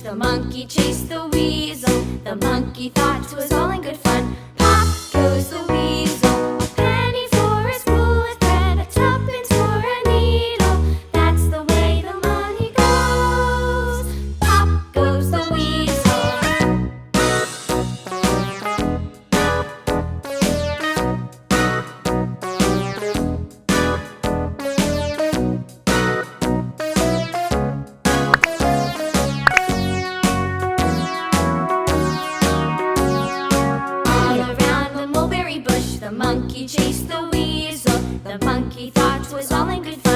The monkey chased the weasel. The monkey thought 'twas all in good fun. Pop goes the weasel. A penny for a spool of thread, a tuppence for a needle. That's the way the money goes. Pop goes the weasel. The monkey chased the weasel. The monkey thought 'twas all in good fun.